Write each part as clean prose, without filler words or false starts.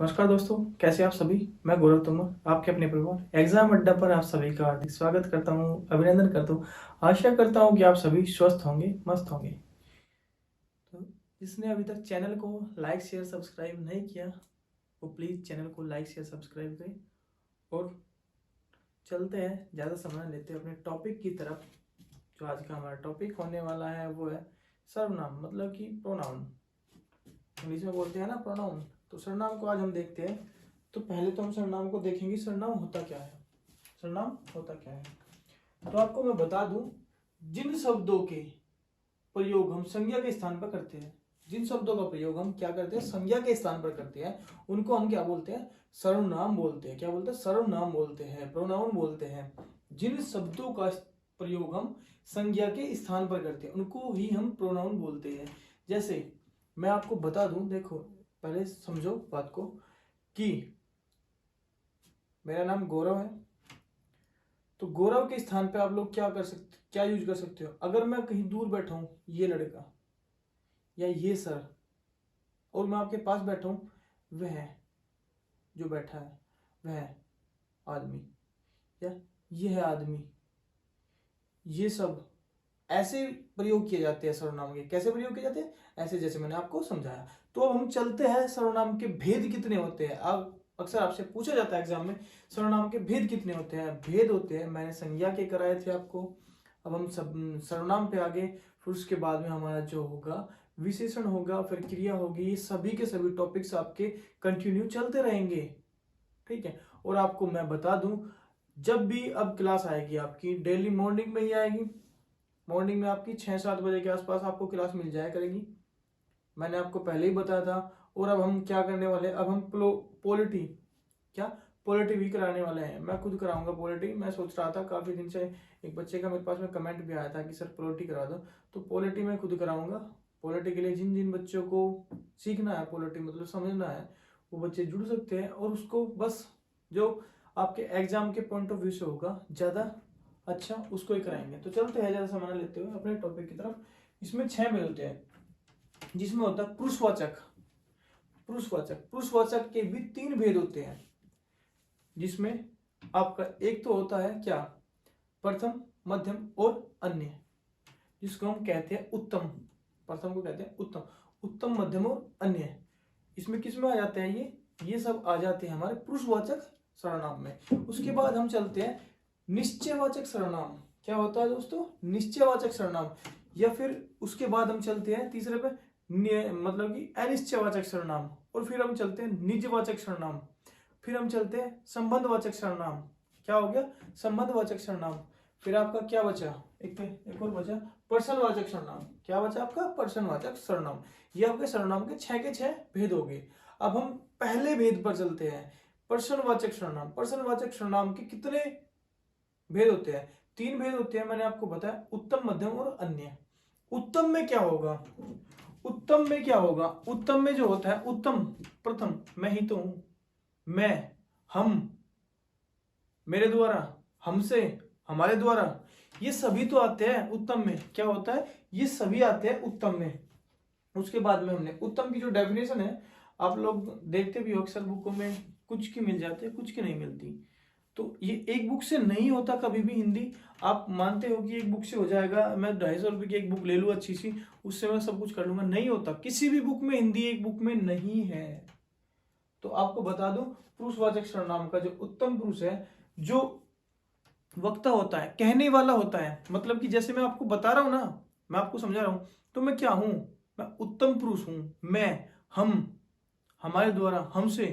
नमस्कार दोस्तों, कैसे आप सभी। मैं गौरव तोमर, आपके अपने परिवार एग्जाम अड्डा पर आप सभी का हार्दिक स्वागत करता हूं, अभिनंदन करता हूं। आशा करता हूं कि आप सभी स्वस्थ होंगे, मस्त होंगे। तो जिसने अभी तक चैनल को लाइक शेयर सब्सक्राइब नहीं किया वो प्लीज़ चैनल को लाइक शेयर सब्सक्राइब करें। और चलते हैं, ज़्यादा समय नहीं लेते अपने टॉपिक की तरफ। जो आज का हमारा टॉपिक होने वाला है वो है सर्वनाम, मतलब कि प्रोनाउन। इंग्लिश में बोलते हैं ना प्रोनाउन। तो सर्वनाम को आज हम देखते हैं। तो पहले तो हम सर्वनाम को देखेंगे, सर्वनाम होता क्या है। सर्वनाम होता क्या है तो आपको मैं बता दूं, जिन शब्दों के प्रयोग हम संज्ञा के स्थान पर करते हैं, जिन शब्दों का प्रयोग हम क्या करते हैं, संज्ञा के स्थान पर करते हैं, उनको हम क्या बोलते हैं, सर्वनाम बोलते हैं। क्या बोलते हैं, सर्वनाम बोलते हैं, प्रोनाउन बोलते हैं। जिन शब्दों का प्रयोग हम संज्ञा के स्थान पर करते हैं उनको ही हम प्रोनाउन बोलते हैं। जैसे मैं आपको बता दूं, देखो पहले समझो बात को कि मेरा नाम गौरव है। तो गौरव के स्थान पे आप लोग क्या यूज कर सकते हो। अगर मैं कहीं दूर बैठा हूं, ये लड़का या ये सर, और मैं आपके पास बैठा हूं, वह जो बैठा है वह आदमी, या यह आदमी, ये सब ऐसे प्रयोग किए जाते हैं सर्वनाम के। कैसे प्रयोग किए जाते हैं, ऐसे जैसे मैंने आपको समझाया। तो अब हम चलते हैं, सर्वनाम के भेद कितने होते हैं। अब अक्सर आपसे पूछा जाता है एग्जाम में, सर्वनाम के भेद कितने होते हैं। भेद होते हैं, मैंने संज्ञा के कराए थे आपको। अब हम सब सर्वनाम पे आगे, फिर उसके बाद में हमारा जो होगा विशेषण होगा, फिर क्रिया होगी। ये सभी के सभी टॉपिक्स आपके कंटिन्यू चलते रहेंगे, ठीक है। और आपको मैं बता दूं, जब भी अब क्लास आएगी आपकी डेली मॉर्निंग में ही आएगी। मॉर्निंग में आपकी 6-7 बजे के आसपास आपको क्लास मिल जाया करेगी, मैंने आपको पहले ही बताया था। और अब हम क्या करने वाले हैं, अब हम पॉलिटी, क्या पॉलिटी भी कराने वाले हैं। मैं खुद कराऊंगा पॉलिटी। मैं सोच रहा था काफी दिन से, एक बच्चे का मेरे पास में कमेंट भी आया था कि सर पॉलिटी करा दो। तो पॉलिटी मैं खुद कराऊंगा। पॉलिटी के लिए जिन जिन बच्चों को सीखना है, पॉलिटी मतलब समझना है, वो बच्चे जुड़ सकते हैं। और उसको बस जो आपके एग्जाम के पॉइंट ऑफ व्यू से होगा ज्यादा अच्छा, उसको ही कराएंगे। तो चलते हैं ज्यादा समय लेते हुए अपने टॉपिक की तरफ। इसमें 6 भेद होते हैं, जिसमें होता है पुरुषवाचक। पुरुषवाचक के भी 3 भेद होते हैं, जिसमें आपका एक तो होता है क्या, प्रथम, मध्यम और अन्य, जिसको हम कहते हैं उत्तम। प्रथम को कहते हैं उत्तम, उत्तम, मध्यम और अन्य। इसमें किस में आ जाते हैं, ये सब आ जाते हैं हमारे पुरुषवाचक सर्वनाम में। उसके बाद हम चलते हैं निश्चयवाचक सर्वनाम। क्या होता है दोस्तों, निश्चयवाचक सर्वनाम। या फिर उसके बाद हम चलते हैं तीसरे पे, मतलब कि अनिश्चयवाचक सर्वनाम। और फिर हम चलते हैं निजवाचक सर्वनाम। फिर हम चलते हैं संबंधवाचक सर्वनाम। क्या हो गया, संबंधवाचक सर्वनाम। फिर आपका क्या बचा, एक और बचा प्रश्नवाचक सर्वनाम। क्या बचा आपका, प्रश्नवाचक सर्वनाम। ये आपके सर्वनाम के 6 के 6 भेद हो गए। अब हम पहले भेद पर चलते हैं, प्रश्नवाचक सर्वनाम। प्रश्नवाचक सर्वनाम के कितने भेद होते हैं, 3 भेद होते हैं, मैंने आपको बताया, उत्तम, मध्यम और अन्य। उत्तम में क्या होगा, उत्तम में क्या होगा, उत्तम में जो होता है उत्तम, प्रथम, मैं ही तो हूं, मैं, हम, मेरे द्वारा, हमसे, हमारे द्वारा, ये सभी तो आते हैं उत्तम में। क्या होता है, ये सभी आते हैं उत्तम में। उसके बाद में हमने उत्तम की जो डेफिनेशन है, आप लोग देखते भी हो अक्सर बुकों में, कुछ की मिल जाती है, कुछ की नहीं मिलती। तो ये एक बुक से नहीं होता कभी भी हिंदी। आप मानते हो कि एक बुक से हो जाएगा, मैं 250 रुपये की एक बुक ले लूँ अच्छी सी, उससे मैं सब कुछ कर लूंगा, नहीं होता। किसी भी बुक में हिंदी एक बुक में नहीं है। तो आपको बता दूं, पुरुषवाचक सर्वनाम का जो उत्तम पुरुष है, जो वक्ता होता है, कहने वाला होता है, मतलब कि जैसे मैं आपको बता रहा हूं ना, मैं आपको समझा रहा हूं, तो मैं क्या हूं, मैं उत्तम पुरुष हूं, मैं, हम, हमारे द्वारा, हमसे।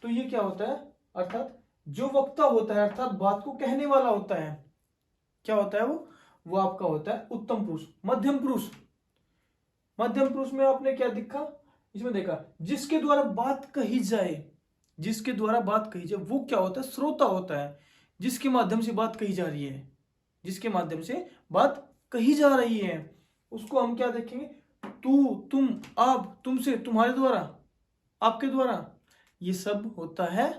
तो ये क्या होता है, अर्थात जो वक्ता होता है, अर्थात बात को कहने वाला होता है, क्या होता है वो आपका होता है उत्तम पुरुष। मध्यम पुरुष, मध्यम पुरुष में आपने क्या देखा, इसमें देखा जिसके द्वारा बात कही जाए, जिसके द्वारा बात कही जाए, वो क्या होता है, श्रोता होता है। जिसके माध्यम से बात कही जा रही है, जिसके माध्यम से बात कही जा रही है, उसको हम क्या देखेंगे, तू, तुम, आप, तुमसे, तुम्हारे द्वारा, आपके द्वारा, ये सब होता है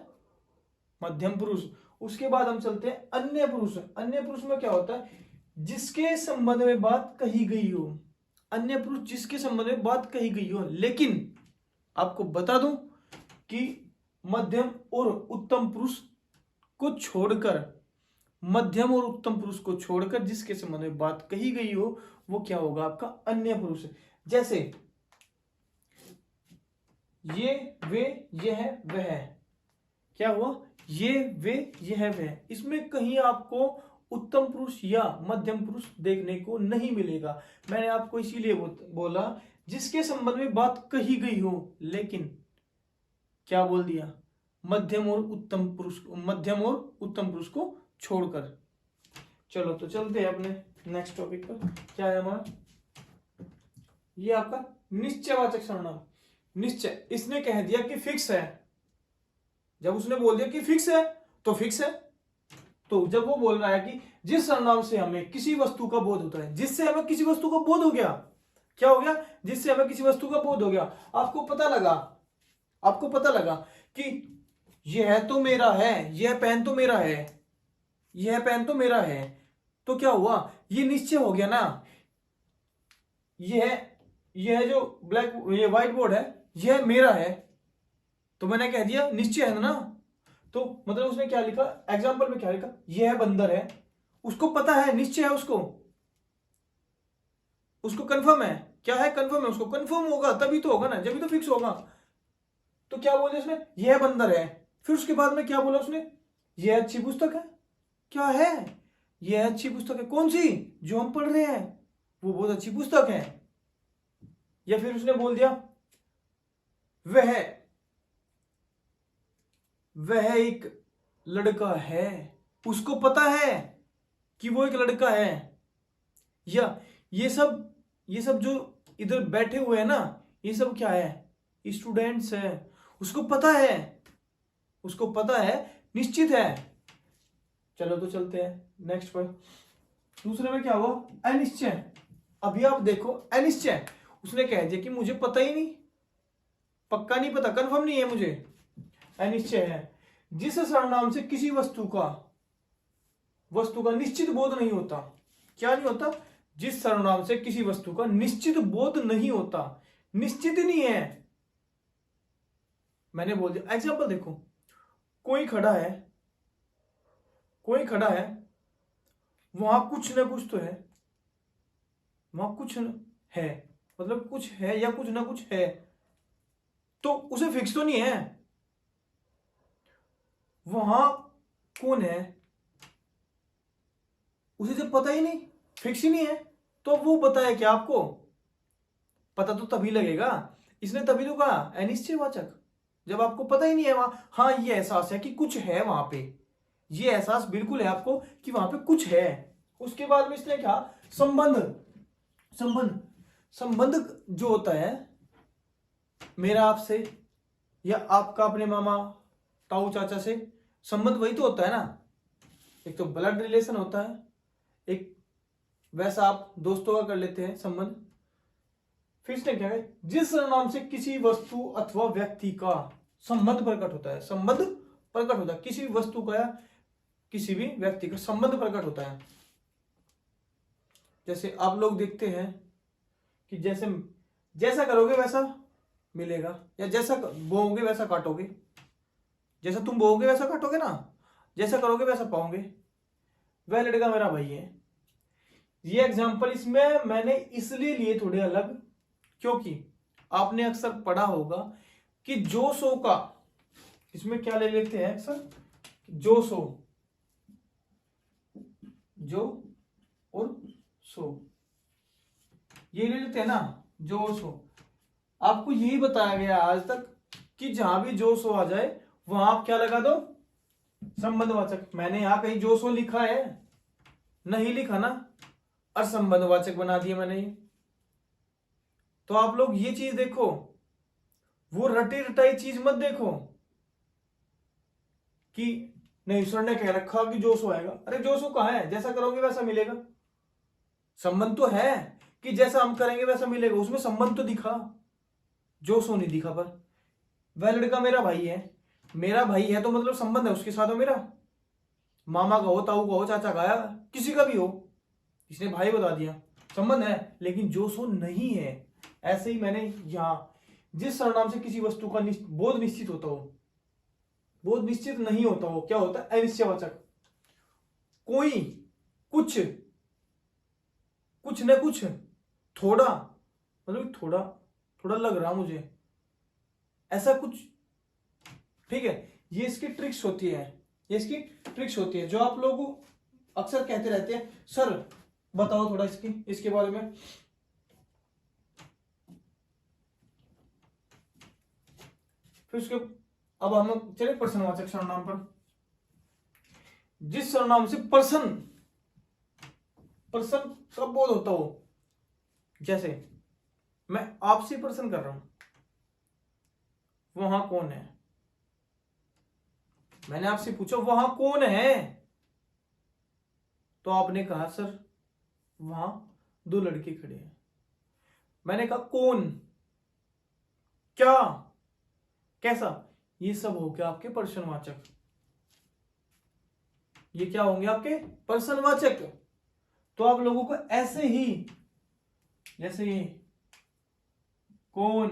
मध्यम पुरुष। उसके बाद हम चलते हैं अन्य पुरुष। अन्य पुरुष में क्या होता है, जिसके संबंध में बात कही गई हो। अन्य पुरुष जिसके संबंध में बात कही गई हो, लेकिन आपको बता दूं, कि मध्यम और उत्तम पुरुष को छोड़कर, मध्यम और उत्तम पुरुष को छोड़कर जिसके संबंध में बात कही गई हो वो क्या होगा? आपका अन्य पुरुष। जैसे ये, वे, यह, वह, क्या हुआ? ये, वे, यह, वह। इसमें कहीं आपको उत्तम पुरुष या मध्यम पुरुष देखने को नहीं मिलेगा। मैंने आपको इसीलिए बोला जिसके संबंध में बात कही गई हो, लेकिन क्या बोल दिया? मध्यम और उत्तम पुरुष, मध्यम और उत्तम पुरुष को छोड़कर। चलो तो चलते हैं अपने नेक्स्ट टॉपिक पर। क्या है हमारा? ये आपका निश्चयवाचक सर्वनाम। निश्चय, इसने कह दिया कि फिक्स है। जब उसने बोल दिया कि फिक्स है तो फिक्स है। तो जब वो बोल रहा है कि जिस सर्वनाम से हमें किसी वस्तु का बोध होता है, जिससे हमें किसी वस्तु का बोध हो गया, क्या हो गया? जिससे हमें किसी वस्तु का बोध हो गया। आपको पता लगा कि यह तो मेरा है, यह पेन तो मेरा है, यह पेन तो मेरा है, तो क्या हुआ? ये निश्चय हो गया ना। यह जो ये व्हाइट बोर्ड है यह मेरा है, तो मैंने कह दिया निश्चय है ना। तो मतलब उसने क्या लिखा? एग्जाम्पल में क्या लिखा? यह बंदर है। उसको पता है, निश्चय है, उसको कंफर्म है। क्या है? कंफर्म है। उसको कंफर्म होगा तभी तो होगा ना, जब भी तो फिक्स होगा। तो क्या बोले उसने? यह बंदर है। फिर उसके बाद में क्या बोला उसने? यह अच्छी पुस्तक है। क्या है? यह अच्छी पुस्तक है। कौन सी? जो हम पढ़ रहे हैं, वो बहुत अच्छी पुस्तक है। या फिर उसने बोल दिया वह एक लड़का है। उसको पता है कि वो एक लड़का है। या ये सब जो इधर बैठे हुए हैं ना, ये सब क्या है? स्टूडेंट्स है। उसको पता है, निश्चित है। चलो तो चलते हैं नेक्स्ट पर। दूसरे में क्या हुआ? अनिश्चय। अभी आप देखो, अनिश्चय, उसने कह दिया कि मुझे पता ही नहीं, पक्का नहीं पता, कंफर्म नहीं है मुझे। अनिश्चय है। जिस सर्वनाम से किसी वस्तु का निश्चित बोध नहीं होता। क्या नहीं होता? जिस सर्वनाम से किसी वस्तु का निश्चित बोध नहीं होता, निश्चित नहीं है। मैंने बोल दिया। एग्जांपल देखो, कोई खड़ा है, वहां कुछ ना कुछ तो है, वहां कुछ है, मतलब कुछ है या कुछ ना कुछ है, तो उसे फिक्स तो नहीं है। वहां कौन है उसे जब पता ही नहीं, फिक्स ही नहीं है, तो वो बताया क्या आपको? पता तो तभी लगेगा। इसने तभी तो कहा अनिश्चयवाचक, जब आपको पता ही नहीं है वहां। हाँ, ये एहसास है कि कुछ है वहां पे, ये एहसास बिल्कुल है आपको कि वहां पे कुछ है। उसके बाद में इसने कहा संबंध जो होता है मेरा आपसे या आपका अपने मामा ताऊ चाचा से, संबंध वही तो होता है ना। एक तो ब्लड रिलेशन होता है, एक वैसा आप दोस्तों का कर लेते हैं संबंध। फिर इसने क्या है? जिस नाम से किसी वस्तु अथवा व्यक्ति का संबंध प्रकट होता है, संबंध प्रकट होता है, किसी भी वस्तु का या किसी भी व्यक्ति का संबंध प्रकट होता है। जैसे आप लोग देखते हैं कि जैसा करोगे वैसा मिलेगा, या जैसा बोओगे वैसा काटोगे, जैसा तुम बोओगे वैसा काटोगे ना, जैसा करोगे वैसा पाओगे। वह लड़का मेरा भाई है। ये एग्जांपल इसमें मैंने इसलिए लिए थोड़े अलग, क्योंकि आपने अक्सर पढ़ा होगा कि जो सो का, इसमें क्या ले लेते हैं अक्सर? जो सो, जो और सो, ये ले लेते हैं ना, जो और सो। आपको यही बताया गया आज तक कि जहां भी जो सो आ जाए वहां आप क्या लगा दो? संबंधवाचक। मैंने यहां कहीं जो सो लिखा है? नहीं लिखा ना, असंबंधवाचक बना दिया मैंने ये। तो आप लोग ये चीज देखो, वो रटी रटाई चीज मत देखो कि नहीं सर ने कह रखा कि जो सो आएगा। अरे जो सो कहां है? जैसा करोगे वैसा मिलेगा। संबंध तो है कि जैसा हम करेंगे वैसा मिलेगा, उसमें संबंध तो दिखा, जो सो नहीं दिखा। पर वह लड़का मेरा भाई है, मेरा भाई है तो मतलब संबंध है उसके साथ। मेरा मामा का हो, ताऊ का हो, चाचा का, किसी का भी हो, इसने भाई बता दिया, संबंध है, लेकिन जो सो नहीं है। ऐसे ही मैंने यहां जिस सर्वनाम से किसी वस्तु का बोध निश्चित होता हो, बोध निश्चित नहीं होता हो, क्या होता है? अनिश्चयवाचक। कोई, कुछ, कुछ न कुछ, थोड़ा, मतलब थोड़ा थोड़ा लग रहा मुझे, ऐसा कुछ। ठीक है, ये इसकी ट्रिक्स होती है, ये इसकी ट्रिक्स होती है जो आप लोग अक्सर कहते रहते हैं, सर बताओ थोड़ा इसके बारे में। फिर उसके अब हम चले प्रश्नवाचक सर्वनाम पर। जिस सर्वनाम से पर्सन का बोध होता हो, जैसे मैं आपसे प्रश्न कर रहा हूं, वहां कौन है? मैंने आपसे पूछा वहां कौन है, तो आपने कहा सर वहां 2 लड़के खड़े हैं। मैंने कहा कौन, क्या, कैसा, ये सब हो गया आपके प्रश्नवाचक। ये क्या होंगे? आपके प्रश्नवाचक। तो आप लोगों को ऐसे ही, जैसे ये कौन,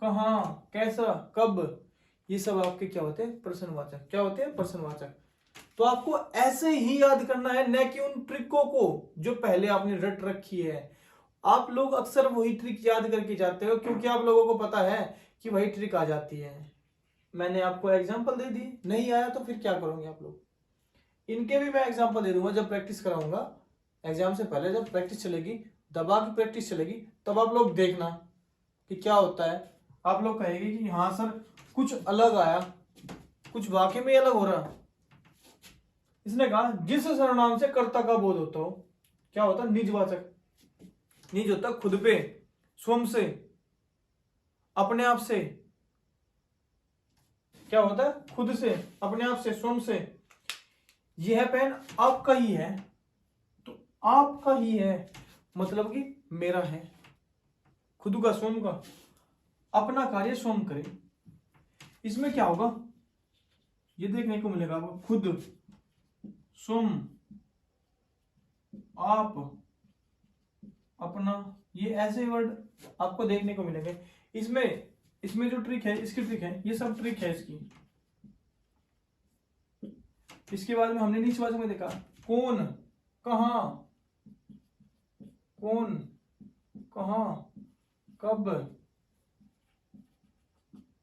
कहां, कैसा, कब, ये सब आपके क्या होते हैं? प्रश्नवाचक। क्या होते हैं? प्रश्नवाचक। तो आपको ऐसे ही याद करना है, न कि उन ट्रिकों को जो पहले आपने रट रखी है। आप लोग अक्सर वही ट्रिक याद करके जाते हो क्योंकि आप लोगों को पता है कि वही ट्रिक आ जाती है। मैंने आपको एग्जांपल दे दी, नहीं आया तो फिर क्या करोगे आप लोग? इनके भी मैं एग्जांपल दे दूंगा जब प्रैक्टिस कराऊंगा। एग्जाम से पहले जब प्रैक्टिस चलेगी, दबा की प्रैक्टिस चलेगी, तब आप लोग देखना कि क्या होता है। आप लोग कहेंगे कि हाँ सर कुछ अलग आया, कुछ वाकई में अलग हो रहा। इसने कहा जिस सर्वनाम से कर्ता का बोध होता हो, क्या होता है? निजवाचक। निज होता खुद पे, स्वयं से, अपने आप से। क्या होता है? खुद से, अपने आप से, स्वयं से। यह पेन आपका ही है, तो आपका ही है मतलब कि मेरा है। खुद का, स्वयं का, अपना कार्य स्वयं करे। इसमें क्या होगा? ये देखने को मिलेगा आपको, खुद, स्वयं, आप, अपना, ये ऐसे वर्ड आपको देखने को मिलेंगे। इसमें जो ट्रिक है, इसकी ट्रिक है, ये सब ट्रिक है इसकी। इसके बाद में हमने निजवाचक में देखा कौन, कहां, कौन, कहां, कब,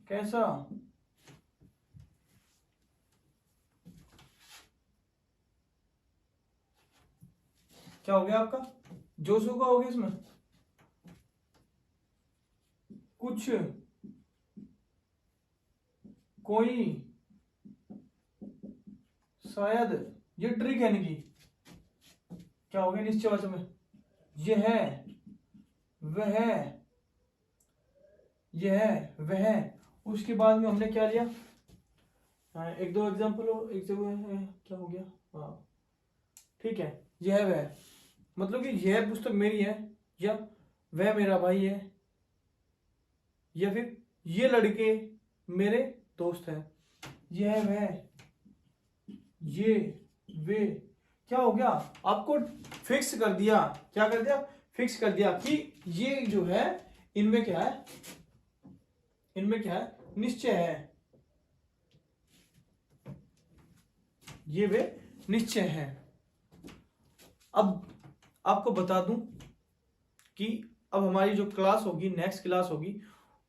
कैसा। क्या हो गया आपका? जो सो का हो गया इसमें, कुछ, कोई, शायद, ये ट्रिक है इनकी। क्या हो गया निश्चयवाचक में? यह, वह, यह, वह। उसके बाद में हमने क्या लिया? एक दो एग्जाम्पल हो, एक जगह क्या हो गया? हाँ ठीक है, यह वह, मतलब कि यह पुस्तक मेरी है, या वह मेरा भाई है, या फिर ये लड़के मेरे दोस्त हैं। यह वह, ये वे। क्या हो गया? आपको फिक्स कर दिया। क्या कर दिया? फिक्स कर दिया कि ये जो है इनमें क्या है? इनमें क्या है? निश्चय है। ये वे निश्चय है। अब आपको बता दूं कि अब हमारी जो क्लास होगी, नेक्स्ट क्लास होगी,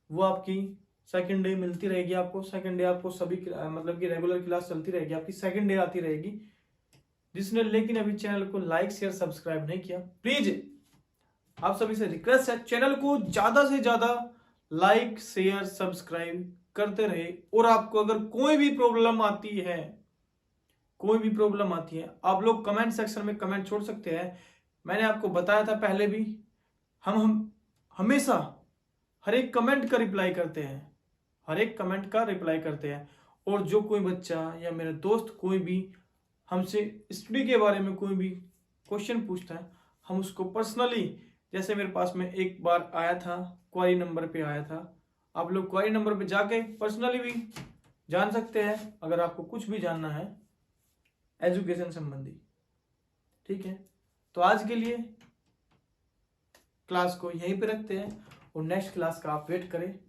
वो आपकी सेकंड डे मिलती रहेगी आपको। सेकंड डे आपको सभी मतलब कि रेगुलर क्लास चलती रहेगी आपकी, सेकंड डे आती रहेगी। जिसने लेकिन अभी चैनल को लाइक शेयर सब्सक्राइब नहीं किया, प्लीज आप सभी से रिक्वेस्ट है, चैनल को ज्यादा से ज्यादा लाइक शेयर सब्सक्राइब करते रहे। और आपको अगर कोई भी प्रॉब्लम आती है, कोई भी प्रॉब्लम आती है, आप लोग कमेंट सेक्शन में कमेंट छोड़ सकते हैं। मैंने आपको बताया था पहले भी, हम हमेशा हर एक कमेंट का रिप्लाई करते हैं, हर एक कमेंट का रिप्लाई करते हैं। और जो कोई बच्चा या मेरे दोस्त कोई भी हमसे स्टडी के बारे में कोई भी क्वेश्चन पूछता है, हम उसको पर्सनली, जैसे मेरे पास में एक बार आया था, क्वारी नंबर पे आया था, आप लोग क्वारी नंबर पे जाके पर्सनली भी जान सकते हैं अगर आपको कुछ भी जानना है एजुकेशन संबंधी। ठीक है, तो आज के लिए क्लास को यहीं पे रखते हैं और नेक्स्ट क्लास का आप वेट करें।